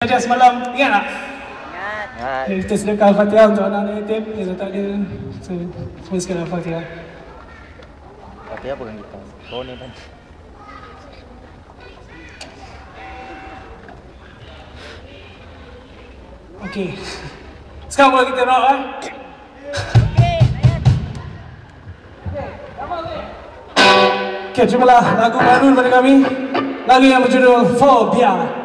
Saja semalam, ingat tak? Ingat. Kita sedekah Al-Fatihah untuk anak-anak yatim yang tak ada. So, semua sekali Al-Fatihah. Fatihah bukan kita. Kau ni kan. Okey. Sekarang mula kita rock eh. Okey, terimalah lagu baru daripada kami. Lagu yang berjudul Phobia.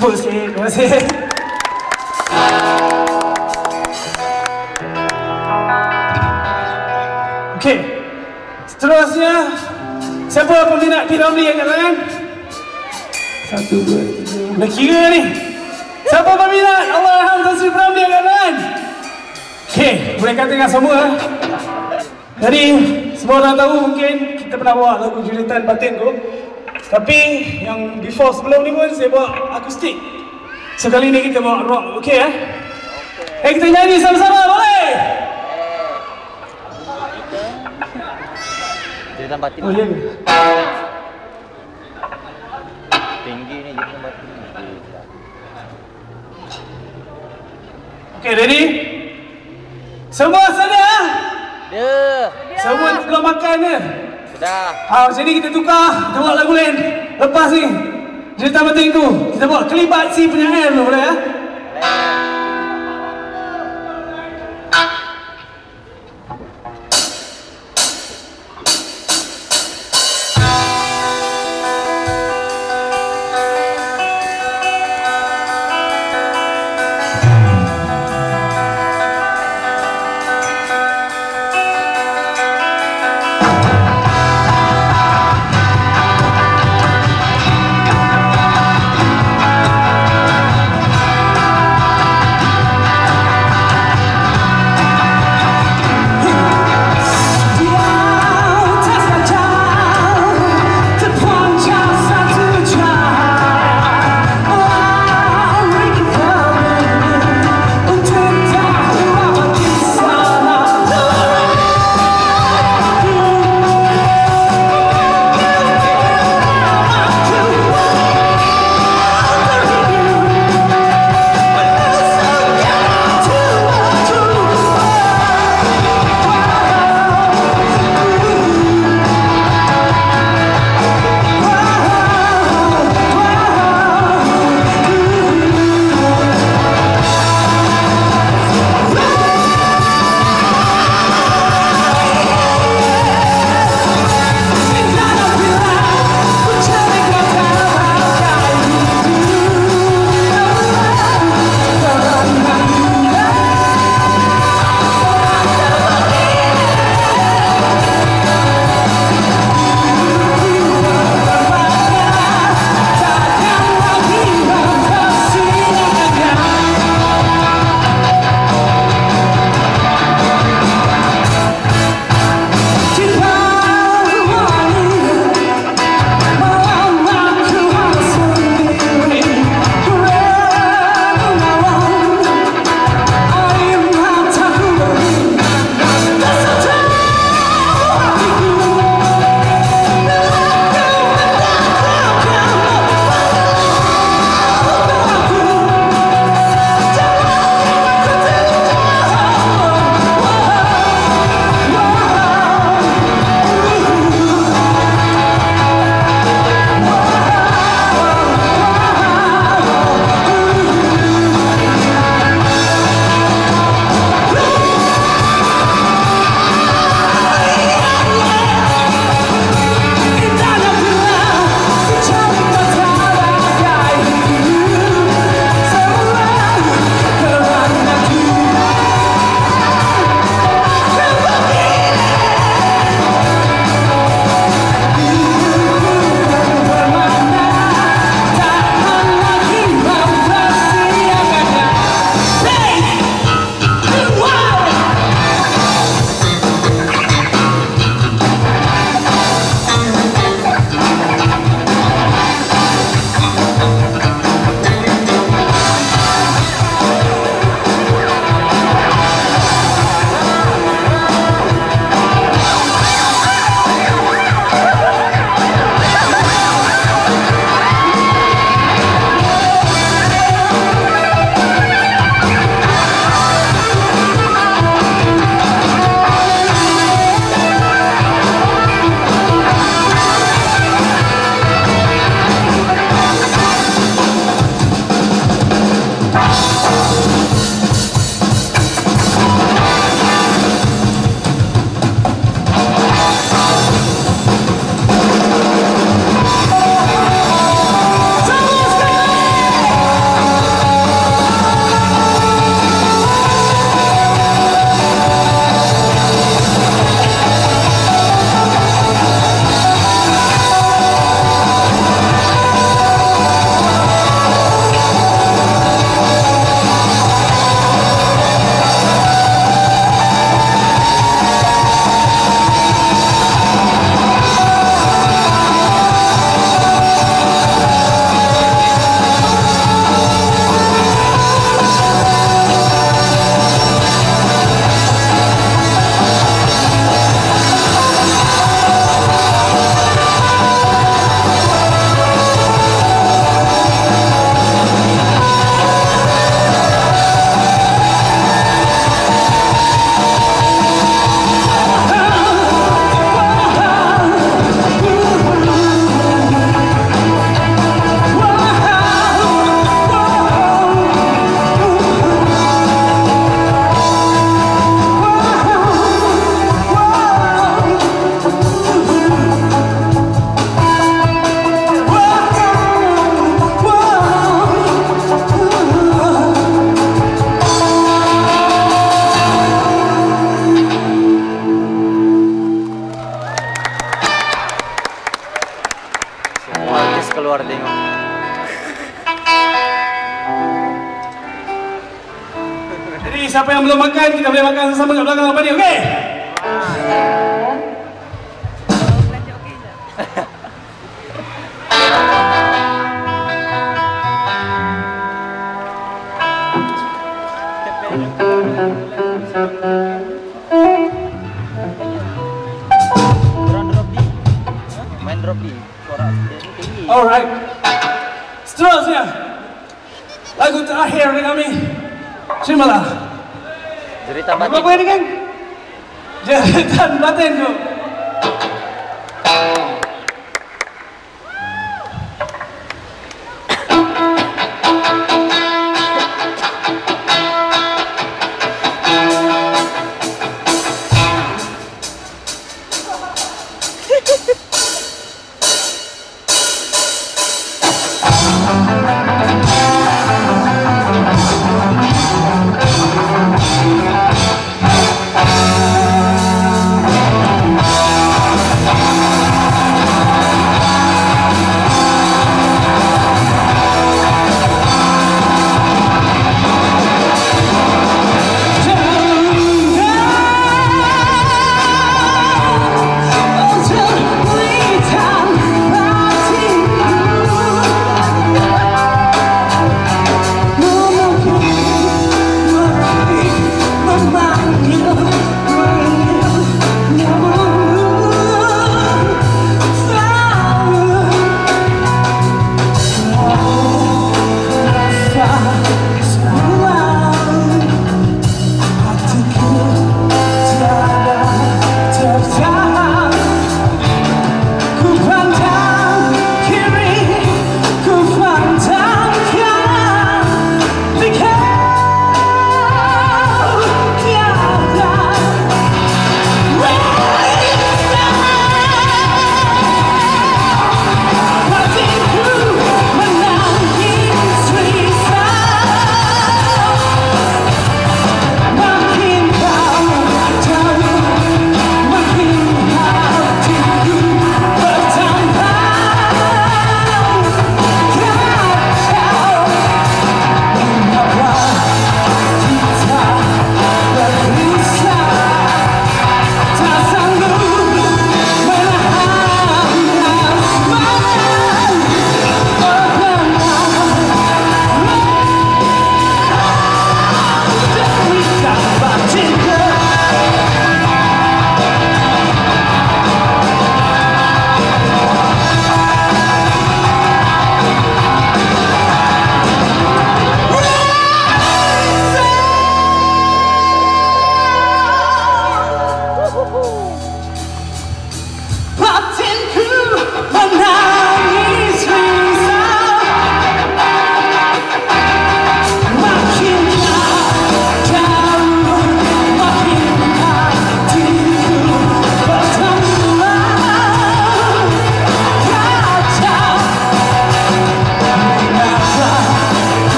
Tepuk sikit, terima kasih. Okey, seterusnya siapa peminat P-Ramlee angkat tangan? 1, 2, 3. Dah kira ni. Siapa peminat Allahyarham Tan Sri P-Ramlee angkat tangan? Okey, boleh katakan semua. Jadi semua orang tahu mungkin kita pernah bawa lagu Julitan Batin tu. Tapi yang before sebelum ni pun saya bawa akustik. Sekali ni kita bawa rock, okey eh? Kita nyanyi sama-sama, boleh? Julitan Batin. Oh, ya ke? Tinggi ni Julitan Batin. Okey, ready? Semua sedia? Ya. Semua belum makan ke? Sudah. Macam ni kita tukar, kita buat lagu lain. Lepas ni, Julitan Batin tu, kita buat kelibat si penyair tu, boleh ya? keluar tengok. Jadi siapa yang belum makan, kita boleh makan sama-sama kat belakang apa ni, okey? Main drop di suara tinggi. Alright. Seterusnya lagu terakhir dari kami. Terimalah. Cerita Apa batin. ini kan? Jeritan batinku.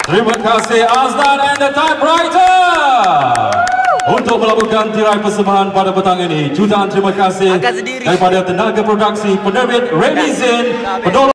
Terima kasih Azlan and the Typewriter. Untuk untuk melakukan tirai persembahan pada petang ini. Jutaan terima kasih Angkat sendiri. daripada tenaga produksi penerbit Remy Zain, pendorong